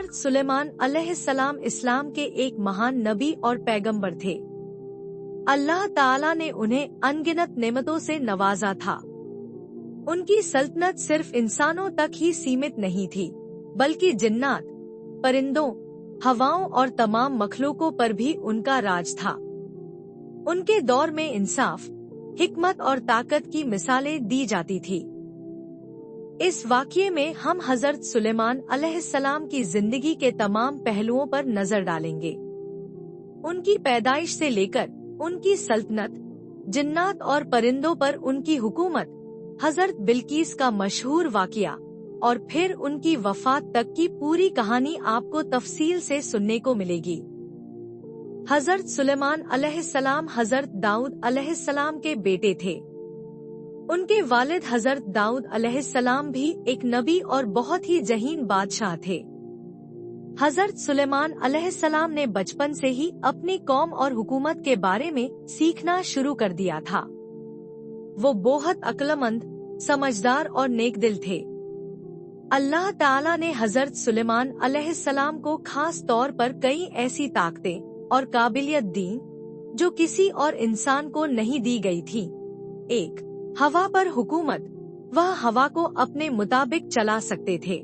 हजरत सुलेमान अलैहिस्सलाम इस्लाम के एक महान नबी और पैगंबर थे। अल्लाह ताला ने उन्हें अनगिनत नेमतों से नवाजा था। उनकी सल्तनत सिर्फ इंसानों तक ही सीमित नहीं थी, बल्कि जिन्नात, परिंदों, हवाओं और तमाम मखलूकों पर भी उनका राज था। उनके दौर में इंसाफ, हिकमत और ताकत की मिसालें दी जाती थी। इस वाक़ये में हम हजरत सुलेमान अलैहिस्सलाम की जिंदगी के तमाम पहलुओं पर नजर डालेंगे। उनकी पैदाइश से लेकर उनकी सल्तनत, जिन्नात और परिंदों पर उनकी हुकूमत, हजरत बिल्कीस का मशहूर वाक़या और फिर उनकी वफात तक की पूरी कहानी आपको तफसील से सुनने को मिलेगी। हजरत सुलेमान अलैहिस्सलाम हजरत दाऊद अलैहिस्सलाम के बेटे थे। उनके वालिद हजरत दाऊद अलैहिस्सलाम भी एक नबी और बहुत ही जहीन बादशाह थे। हजरत सुलेमान अलैहिस्सलाम ने बचपन से ही अपनी कौम और हुकूमत के बारे में सीखना शुरू कर दिया था। वो बहुत अक्लमंद, समझदार और नेकदिल थे। अल्लाह ताला ने हजरत सुलेमान अलैहिस्सलाम को खास तौर पर कई ऐसी ताकतें और काबिलियत दी जो किसी और इंसान को नहीं दी गई थी। 1. हवा पर हुकूमत, वह हवा को अपने मुताबिक चला सकते थे।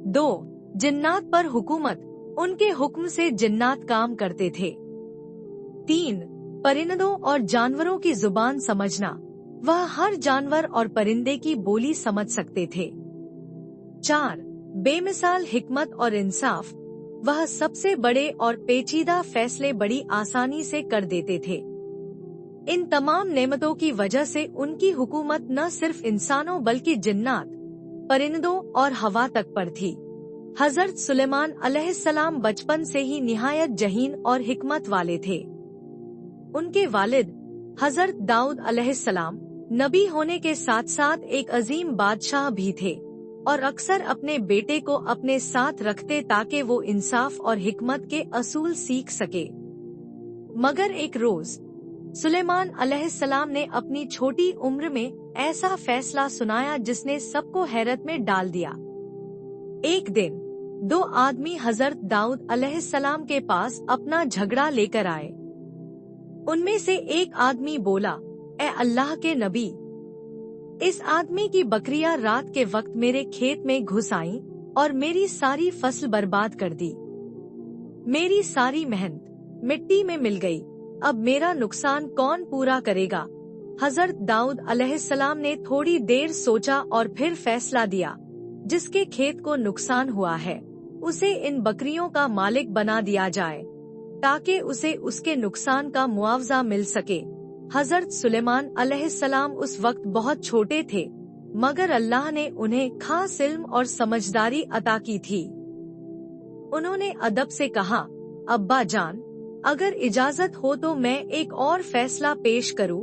2. जिन्नात पर हुकूमत, उनके हुक्म से जिन्नात काम करते थे। 3. परिंदों और जानवरों की जुबान समझना, वह हर जानवर और परिंदे की बोली समझ सकते थे। 4. बेमिसाल हिकमत और इंसाफ, वह सबसे बड़े और पेचीदा फैसले बड़ी आसानी से कर देते थे। इन तमाम नेमतों की वजह से उनकी हुकूमत न सिर्फ इंसानों बल्कि जिन्नात, परिंदों और हवा तक पर थी। हजरत सुलेमान अलैहिस्सलाम बचपन से ही निहायत जहीन और हिकमत वाले थे। उनके वालिद हजरत दाऊद अलैहिस्सलाम नबी होने के साथ साथ एक अजीम बादशाह भी थे और अक्सर अपने बेटे को अपने साथ रखते ताकि वो इंसाफ और हिकमत के असूल सीख सके। मगर एक रोज सुलेमान अलैहिस्सलाम ने अपनी छोटी उम्र में ऐसा फैसला सुनाया जिसने सबको हैरत में डाल दिया। एक दिन 2 आदमी हजरत दाऊद अलैहिस्सलाम के पास अपना झगड़ा लेकर आए। उनमें से एक आदमी बोला, ए अल्लाह के नबी, इस आदमी की बकरियां रात के वक्त मेरे खेत में घुस आईं और मेरी सारी फसल बर्बाद कर दी। मेरी सारी मेहनत मिट्टी में मिल गई। अब मेरा नुकसान कौन पूरा करेगा? हजरत दाऊद अलैहिस्सलाम ने थोड़ी देर सोचा और फिर फैसला दिया, जिसके खेत को नुकसान हुआ है उसे इन बकरियों का मालिक बना दिया जाए ताकि उसे उसके नुकसान का मुआवजा मिल सके। हजरत सुलेमान अलैहिस्सलाम उस वक्त बहुत छोटे थे, मगर अल्लाह ने उन्हें खास इल्म और समझदारी अता की थी। उन्होंने अदब से कहा, अब्बा जान, अगर इजाजत हो तो मैं एक और फैसला पेश करूं?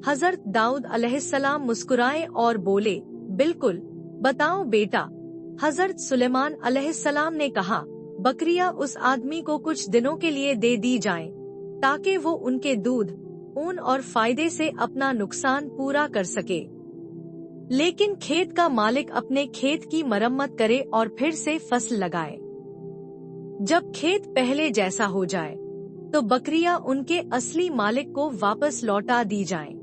हजरत दाऊद अलैहिस्सलाम मुस्कुराए और बोले, बिल्कुल, बताओ बेटा। हजरत सुलेमान अलैहिस्सलाम ने कहा, बकरियां उस आदमी को कुछ दिनों के लिए दे दी जाएं, ताकि वो उनके दूध, ऊन और फायदे से अपना नुकसान पूरा कर सके। लेकिन खेत का मालिक अपने खेत की मरम्मत करे और फिर से फसल लगाए। जब खेत पहले जैसा हो जाए तो बकरियां उनके असली मालिक को वापस लौटा दी जाएं।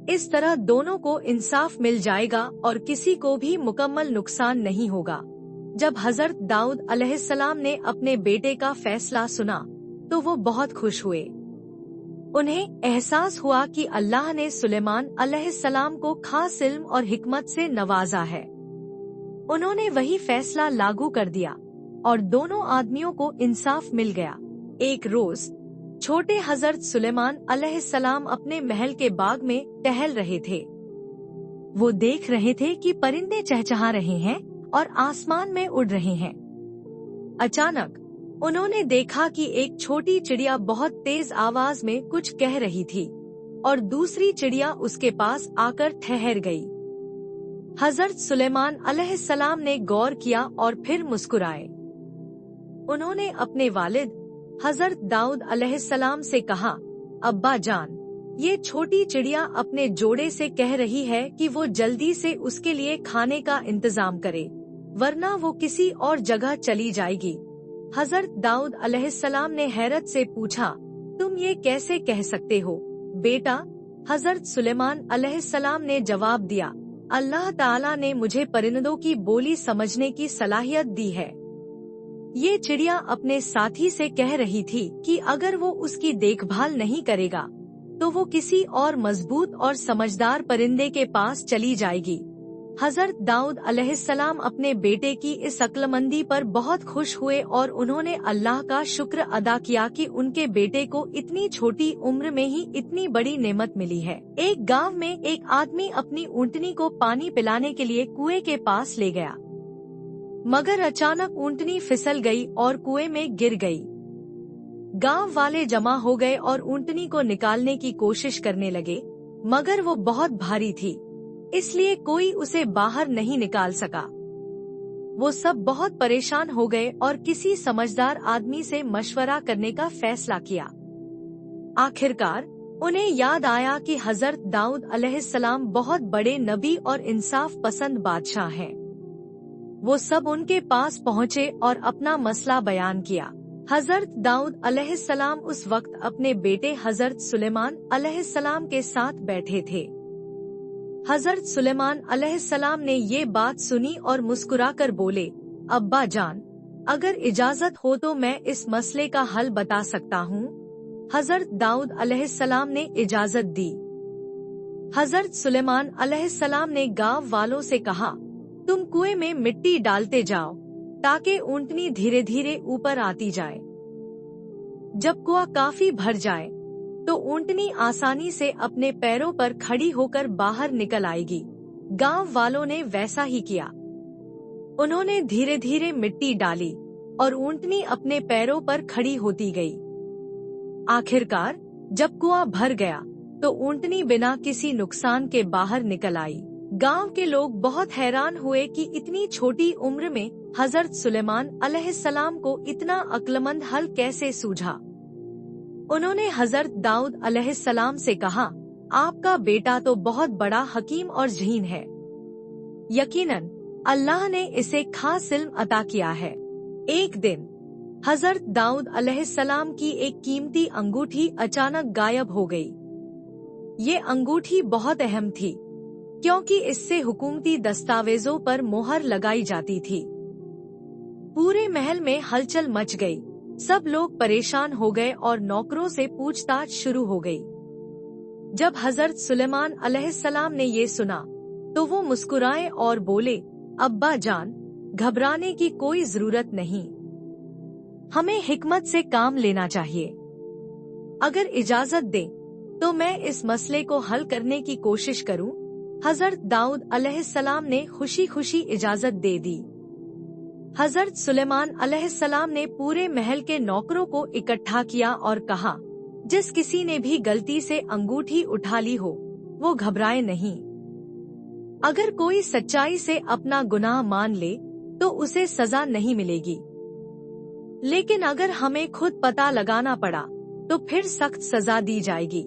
इस तरह दोनों को इंसाफ मिल जाएगा और किसी को भी मुकम्मल नुकसान नहीं होगा। जब हजरत दाऊद अलैहिस्सलाम ने अपने बेटे का फैसला सुना तो वो बहुत खुश हुए। उन्हें एहसास हुआ कि अल्लाह ने सुलेमान अलैहिस्सलाम को खास इल्म और हिकमत से नवाजा है। उन्होंने वही फैसला लागू कर दिया और दोनों आदमियों को इंसाफ मिल गया। एक रोज छोटे हजरत सुलेमान अलैहिस्सलाम अपने महल के बाग में टहल रहे थे। वो देख रहे थे कि परिंदे चहचहा रहे हैं और आसमान में उड़ रहे हैं। अचानक उन्होंने देखा कि एक छोटी चिड़िया बहुत तेज आवाज में कुछ कह रही थी और दूसरी चिड़िया उसके पास आकर ठहर गई। हजरत सुलेमान अलैहिस्सलाम ने गौर किया और फिर मुस्कुराए। उन्होंने अपने वालिद हजरत दाऊद अलैहिस्सलाम से कहा, अब्बा जान, ये छोटी चिड़िया अपने जोड़े से कह रही है कि वो जल्दी से उसके लिए खाने का इंतजाम करे। वरना वो किसी और जगह चली जाएगी। हजरत दाऊद अलैहिस्सलाम ने हैरत से पूछा, तुम ये कैसे कह सकते हो बेटा? हजरत सुलेमान अलैहिस्सलाम ने जवाब दिया, अल्लाह ताला ने मुझे परिंदों की बोली समझने की सलाहियत दी है। ये चिड़िया अपने साथी से कह रही थी कि अगर वो उसकी देखभाल नहीं करेगा तो वो किसी और मजबूत और समझदार परिंदे के पास चली जाएगी। हजरत दाऊद अलैहिस्सलाम अपने बेटे की इस अक्लमंदी पर बहुत खुश हुए और उन्होंने अल्लाह का शुक्र अदा किया कि उनके बेटे को इतनी छोटी उम्र में ही इतनी बड़ी नेमत मिली है। एक गांव में एक आदमी अपनी ऊंटनी को पानी पिलाने के लिए कुएं के पास ले गया, मगर अचानक ऊंटनी फिसल गई और कुएं में गिर गई। गांव वाले जमा हो गए और ऊंटनी को निकालने की कोशिश करने लगे, मगर वो बहुत भारी थी, इसलिए कोई उसे बाहर नहीं निकाल सका। वो सब बहुत परेशान हो गए और किसी समझदार आदमी से मशवरा करने का फैसला किया। आखिरकार उन्हें याद आया कि हजरत दाऊद अलैहिस्सलाम बहुत बड़े नबी और इंसाफ पसंद बादशाह हैं। वो सब उनके पास पहुँचे और अपना मसला बयान किया। हजरत दाऊद अलैहिस्सलाम उस वक्त अपने बेटे हजरत सुलेमान अलैहिस्सलाम के साथ बैठे थे। हजरत सुलेमान अलैहिस्सलाम ने ये बात सुनी और मुस्कुराकर बोले, अब्बा जान, अगर इजाजत हो तो मैं इस मसले का हल बता सकता हूँ। हजरत दाऊद अलैहिस्सलाम ने इजाजत दी। हजरत सुलेमान अलैहिस्सलाम ने गांव वालों से कहा, तुम कुएं में मिट्टी डालते जाओ ताकि ऊंटनी धीरे धीरे ऊपर आती जाए। जब कुआं काफी भर जाए तो ऊंटनी आसानी से अपने पैरों पर खड़ी होकर बाहर निकल आएगी। गांव वालों ने वैसा ही किया। उन्होंने धीरे धीरे मिट्टी डाली और ऊंटनी अपने पैरों पर खड़ी होती गई। आखिरकार जब कुआं भर गया तो ऊंटनी बिना किसी नुकसान के बाहर निकल आई। गांव के लोग बहुत हैरान हुए कि इतनी छोटी उम्र में हजरत सुलेमान अलैहिस्सलाम को इतना अक्लमंद हल कैसे सूझा। उन्होंने हजरत दाऊद अलैहिस्सलाम से कहा, आपका बेटा तो बहुत बड़ा हकीम और ज़हीन है। यकीनन अल्लाह ने इसे खास इल्म अता किया है। एक दिन हजरत दाऊद अलैहिस्सलाम की एक कीमती अंगूठी अचानक गायब हो गई। ये अंगूठी बहुत अहम थी क्योंकि इससे हुकूमती दस्तावेजों पर मोहर लगाई जाती थी। पूरे महल में हलचल मच गई। सब लोग परेशान हो गए और नौकरों से पूछताछ शुरू हो गई। जब हजरत सुलेमान अलैहिस्सलाम ने ये सुना तो वो मुस्कुराए और बोले, अब्बा जान, घबराने की कोई जरूरत नहीं, हमें हिकमत से काम लेना चाहिए। अगर इजाजत दे तो मैं इस मसले को हल करने की कोशिश करूं। हजरत दाऊद अलैहिस्सलाम ने खुशी खुशी इजाजत दे दी। हजरत सुलेमान अलैहिस्सलाम ने पूरे महल के नौकरों को इकट्ठा किया और कहा, जिस किसी ने भी गलती से अंगूठी उठा ली हो वो घबराए नहीं। अगर कोई सच्चाई से अपना गुनाह मान ले तो उसे सजा नहीं मिलेगी, लेकिन अगर हमें खुद पता लगाना पड़ा तो फिर सख्त सजा दी जाएगी।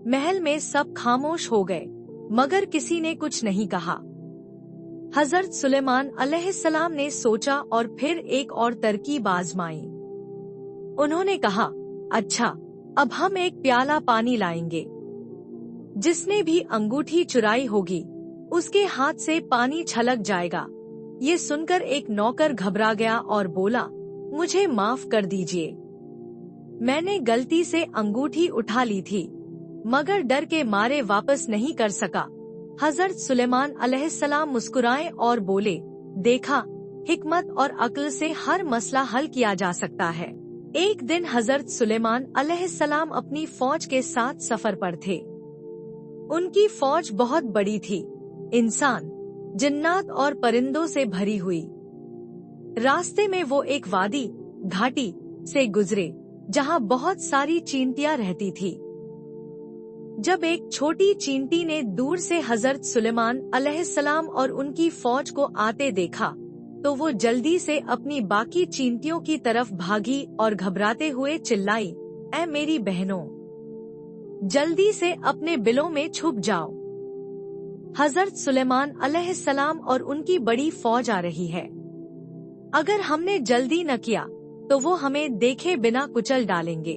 महल में सब खामोश हो गए, मगर किसी ने कुछ नहीं कहा। हजरत सुलेमान अलैहिस्सलाम ने सोचा और फिर एक और तरकीब आजमाई। उन्होंने कहा, अच्छा, अब हम एक प्याला पानी लाएंगे। जिसने भी अंगूठी चुराई होगी उसके हाथ से पानी छलक जाएगा। ये सुनकर एक नौकर घबरा गया और बोला, मुझे माफ कर दीजिए, मैंने गलती से अंगूठी उठा ली थी, मगर डर के मारे वापस नहीं कर सका। हजरत सुलेमान अलैहिस्सलाम मुस्कुराए और बोले, देखा, हिकमत और अक्ल से हर मसला हल किया जा सकता है। एक दिन हजरत सुलेमान अलैहिस्सलाम अपनी फौज के साथ सफर पर थे। उनकी फौज बहुत बड़ी थी, इंसान, जिन्नात और परिंदों से भरी हुई। रास्ते में वो एक वादी, घाटी से गुजरे जहाँ बहुत सारी चींटियां रहती थी। जब एक छोटी चींटी ने दूर से हजरत सुलेमान अलैहिस्सलाम और उनकी फौज को आते देखा तो वो जल्दी से अपनी बाकी चींटियों की तरफ भागी और घबराते हुए चिल्लाई, ऐ मेरी बहनों, जल्दी से अपने बिलों में छुप जाओ, हजरत सुलेमान अलैहिस्सलाम और उनकी बड़ी फौज आ रही है। अगर हमने जल्दी न किया तो वो हमें देखे बिना कुचल डालेंगे।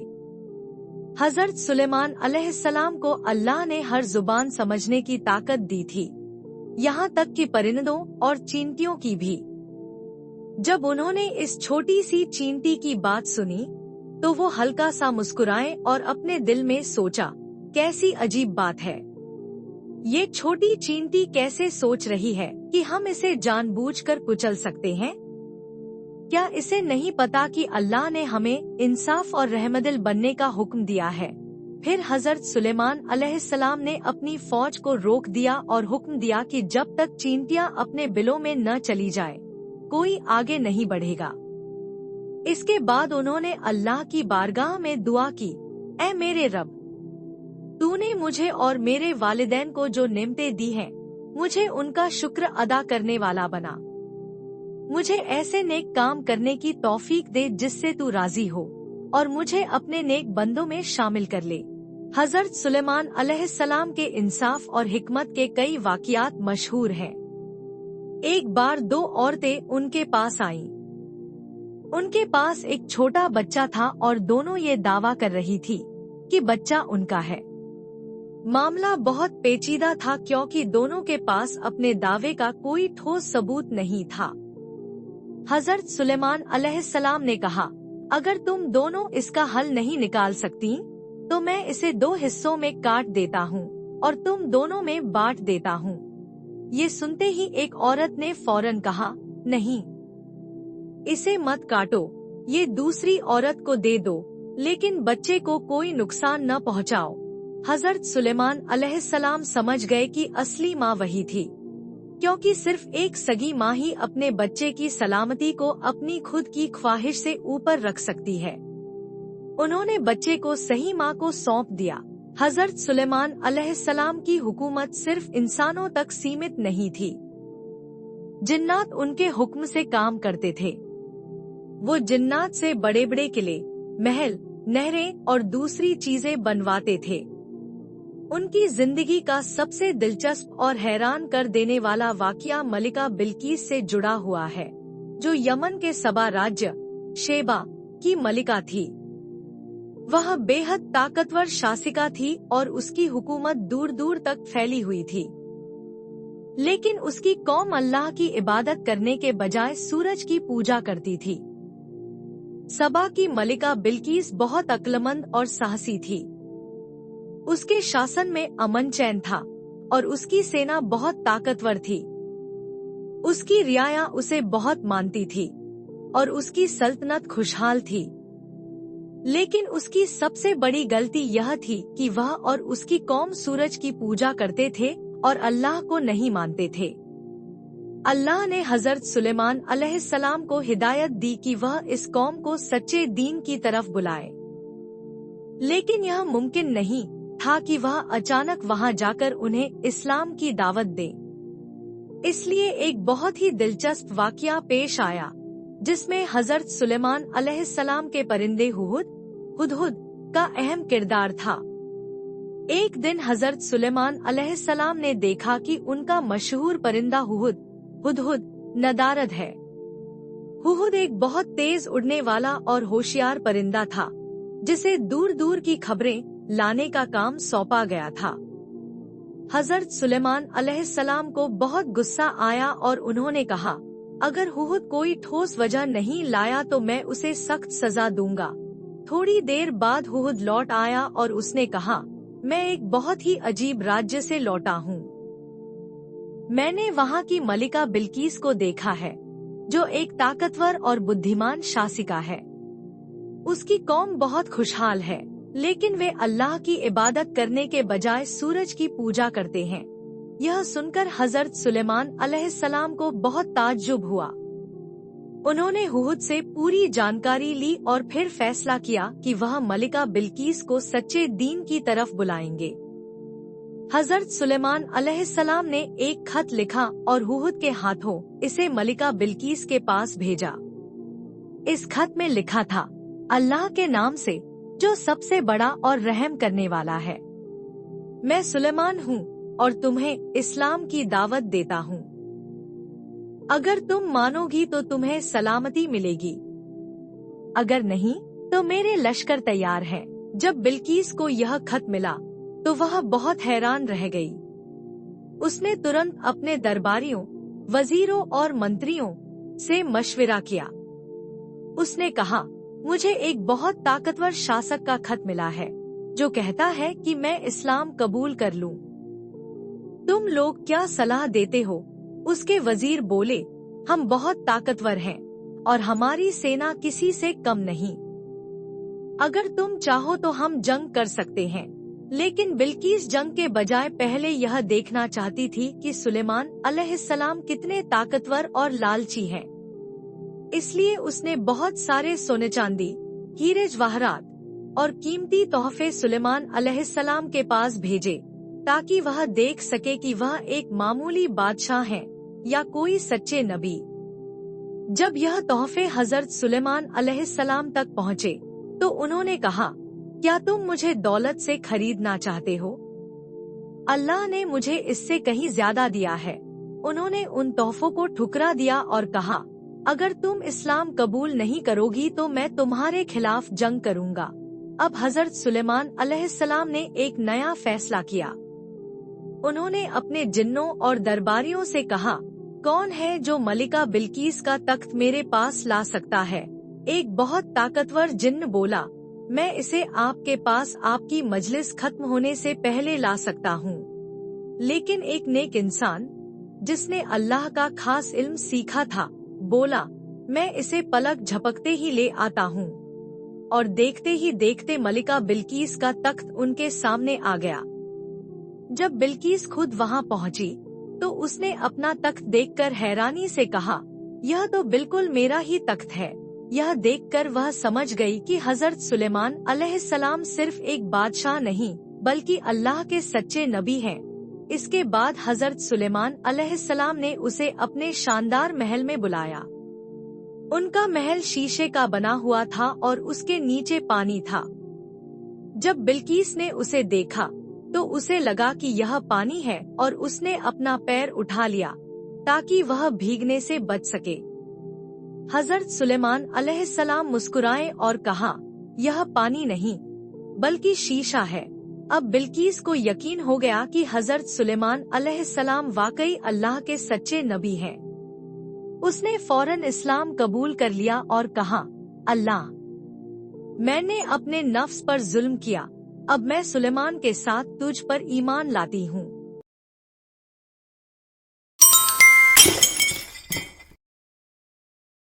हजरत सुलेमान अलैहिस्सलाम को अल्लाह ने हर जुबान समझने की ताकत दी थी, यहाँ तक कि परिंदों और चींटियों की भी। जब उन्होंने इस छोटी सी चींटी की बात सुनी तो वो हल्का सा मुस्कुराए और अपने दिल में सोचा, कैसी अजीब बात है, ये छोटी चींटी कैसे सोच रही है कि हम इसे जानबूझकर कुचल सकते हैं? क्या इसे नहीं पता कि अल्लाह ने हमें इंसाफ और रहमदिल बनने का हुक्म दिया है? फिर हजरत सुलेमान अलैहिस्सलाम ने अपनी फौज को रोक दिया और हुक्म दिया कि जब तक चींटियां अपने बिलों में न चली जाए, कोई आगे नहीं बढ़ेगा। इसके बाद उन्होंने अल्लाह की बारगाह में दुआ की, ऐ मेरे रब, तूने मुझे और मेरे वालिदैन को जो नेमतें दी हैं, मुझे उनका शुक्र अदा करने वाला बना। मुझे ऐसे नेक काम करने की तौफीक दे जिससे तू राजी हो, और मुझे अपने नेक बंदों में शामिल कर ले। हजरत सुलेमान अलैहिस्सलाम के इंसाफ और हिकमत के कई वाक़ियात मशहूर हैं। एक बार दो औरतें उनके पास आईं। उनके पास एक छोटा बच्चा था और दोनों ये दावा कर रही थी कि बच्चा उनका है। मामला बहुत पेचीदा था क्योंकि दोनों के पास अपने दावे का कोई ठोस सबूत नहीं था। हजरत सुलेमान अलैहिस्सलाम ने कहा, अगर तुम दोनों इसका हल नहीं निकाल सकती तो मैं इसे 2 हिस्सों में काट देता हूँ और तुम दोनों में बांट देता हूँ। ये सुनते ही एक औरत ने फौरन कहा, नहीं, इसे मत काटो, ये दूसरी औरत को दे दो, लेकिन बच्चे को कोई नुकसान न पहुँचाओ। हजरत सुलेमान अलैहिस्सलाम समझ गए कि असली माँ वही थी, क्योंकि सिर्फ एक सगी माँ ही अपने बच्चे की सलामती को अपनी खुद की ख्वाहिश से ऊपर रख सकती है। उन्होंने बच्चे को सही माँ को सौंप दिया। हजरत सुलेमान अलैहिस्सलाम की हुकूमत सिर्फ इंसानों तक सीमित नहीं थी, जिन्नात उनके हुक्म से काम करते थे। वो जिन्नात से बड़े बड़े किले, महल, नहरें और दूसरी चीजें बनवाते थे। उनकी जिंदगी का सबसे दिलचस्प और हैरान कर देने वाला वाकया मलिका बिल्कीस से जुड़ा हुआ है, जो यमन के सबा राज्य शेबा की मलिका थी। वह बेहद ताकतवर शासिका थी और उसकी हुकूमत दूर दूर तक फैली हुई थी। लेकिन उसकी कौम अल्लाह की इबादत करने के बजाय सूरज की पूजा करती थी। सबा की मलिका बिल्कीस बहुत अक्लमंद और साहसी थी। उसके शासन में अमन चैन था और उसकी सेना बहुत ताकतवर थी। उसकी रियाया उसे बहुत मानती थी और उसकी सल्तनत खुशहाल थी। लेकिन उसकी सबसे बड़ी गलती यह थी कि वह और उसकी कौम सूरज की पूजा करते थे और अल्लाह को नहीं मानते थे। अल्लाह ने हजरत सुलेमान अलैहिस्सलाम को हिदायत दी कि वह इस कौम को सच्चे दीन की तरफ बुलाए, लेकिन यह मुमकिन नहीं था कि वह अचानक वहां जाकर उन्हें इस्लाम की दावत दे। इसलिए एक बहुत ही दिलचस्प वाकया पेश आया, जिसमें हजरत सुलेमान अलैहिस्सलाम के परिंदे हुदहुद का अहम किरदार था। एक दिन हजरत सुलेमान अलैहिस्सलाम ने देखा कि उनका मशहूर परिंदा हुदहुद नदारद है। हुदहुद एक बहुत तेज उड़ने वाला और होशियार परिंदा था, जिसे दूर दूर की खबरें लाने का काम सौंपा गया था। हजरत सुलेमान अलैहिस्सलाम को बहुत गुस्सा आया और उन्होंने कहा, अगर हुदहुद कोई ठोस वजह नहीं लाया तो मैं उसे सख्त सजा दूंगा। थोड़ी देर बाद हुदहुद लौट आया और उसने कहा, मैं एक बहुत ही अजीब राज्य से लौटा हूँ। मैंने वहाँ की मलिका बिल्कीस को देखा है, जो एक ताकतवर और बुद्धिमान शासिका है। उसकी कौम बहुत खुशहाल है, लेकिन वे अल्लाह की इबादत करने के बजाय सूरज की पूजा करते हैं। यह सुनकर हजरत सुलेमान अलैहिस्सलाम को बहुत ताज्जुब हुआ। उन्होंने हुदहुद से पूरी जानकारी ली और फिर फैसला किया कि वह मलिका बिल्कीस को सच्चे दीन की तरफ बुलाएंगे। हजरत सुलेमान अलैहिस्सलाम ने एक खत लिखा और हुदहुद के हाथों इसे मलिका बिल्कीस के पास भेजा। इस खत में लिखा था, अल्लाह के नाम से जो सबसे बड़ा और रहम करने वाला है, मैं सुलेमान हूँ और तुम्हें इस्लाम की दावत देता हूँ। अगर तुम मानोगी तो तुम्हें सलामती मिलेगी, अगर नहीं तो मेरे लश्कर तैयार हैं। जब बिल्कीस को यह खत मिला तो वह बहुत हैरान रह गई। उसने तुरंत अपने दरबारियों, वजीरों और मंत्रियों से मशविरा किया। उसने कहा, मुझे एक बहुत ताकतवर शासक का खत मिला है जो कहता है कि मैं इस्लाम कबूल कर लूं। तुम लोग क्या सलाह देते हो? उसके वजीर बोले, हम बहुत ताकतवर हैं और हमारी सेना किसी से कम नहीं। अगर तुम चाहो तो हम जंग कर सकते हैं। लेकिन बिल्कीस जंग के बजाय पहले यह देखना चाहती थी कि सुलेमान अलैहिस्सलाम कितने ताकतवर और लालची हैं। इसलिए उसने बहुत सारे सोने चांदी, हीरे जवाहरात और कीमती तोहफे सुलेमान अलैहिस्सलाम के पास भेजे ताकि वह देख सके कि वह एक मामूली बादशाह हैं या कोई सच्चे नबी। जब यह तोहफे हजरत सुलेमान अलैहिस्सलाम तक पहुँचे तो उन्होंने कहा, क्या तुम मुझे दौलत से खरीदना चाहते हो? अल्लाह ने मुझे इससे कहीं ज्यादा दिया है। उन्होंने उन तोहफों को ठुकरा दिया और कहा, अगर तुम इस्लाम कबूल नहीं करोगी तो मैं तुम्हारे खिलाफ जंग करूंगा। अब हजरत सुलेमान अलैहिस्सलाम ने एक नया फैसला किया। उन्होंने अपने जिन्नों और दरबारियों से कहा, कौन है जो मलिका बिल्कीस का तख्त मेरे पास ला सकता है? एक बहुत ताकतवर जिन्न बोला, मैं इसे आपके पास आपकी मजलिस खत्म होने से पहले ला सकता हूँ। लेकिन एक नेक इंसान जिसने अल्लाह का खास इल्म सीखा था बोला, मैं इसे पलक झपकते ही ले आता हूँ। और देखते ही देखते मलिका बिल्कीस का तख्त उनके सामने आ गया। जब बिल्कीस खुद वहाँ पहुँची तो उसने अपना तख्त देखकर हैरानी से कहा, यह तो बिल्कुल मेरा ही तख्त है। यह देखकर वह समझ गई कि हजरत सुलेमान अलैहिस्सलाम सिर्फ एक बादशाह नहीं बल्कि अल्लाह के सच्चे नबी हैं। इसके बाद हजरत सुलेमान अलैहिस्सलाम ने उसे अपने शानदार महल में बुलाया। उनका महल शीशे का बना हुआ था और उसके नीचे पानी था। जब बिल्कीस ने उसे देखा तो उसे लगा कि यह पानी है और उसने अपना पैर उठा लिया ताकि वह भीगने से बच सके। हजरत सुलेमान अलैहिस्सलाम मुस्कुराए और कहा, यह पानी नहीं बल्कि शीशा है। अब बिल्कीस को यकीन हो गया कि हजरत सुलेमान अलैहिस्सलाम वाकई अल्लाह के सच्चे नबी हैं। उसने फौरन इस्लाम कबूल कर लिया और कहा, अल्लाह, मैंने अपने नफ्स पर जुल्म किया, अब मैं सुलेमान के साथ तुझ पर ईमान लाती हूँ।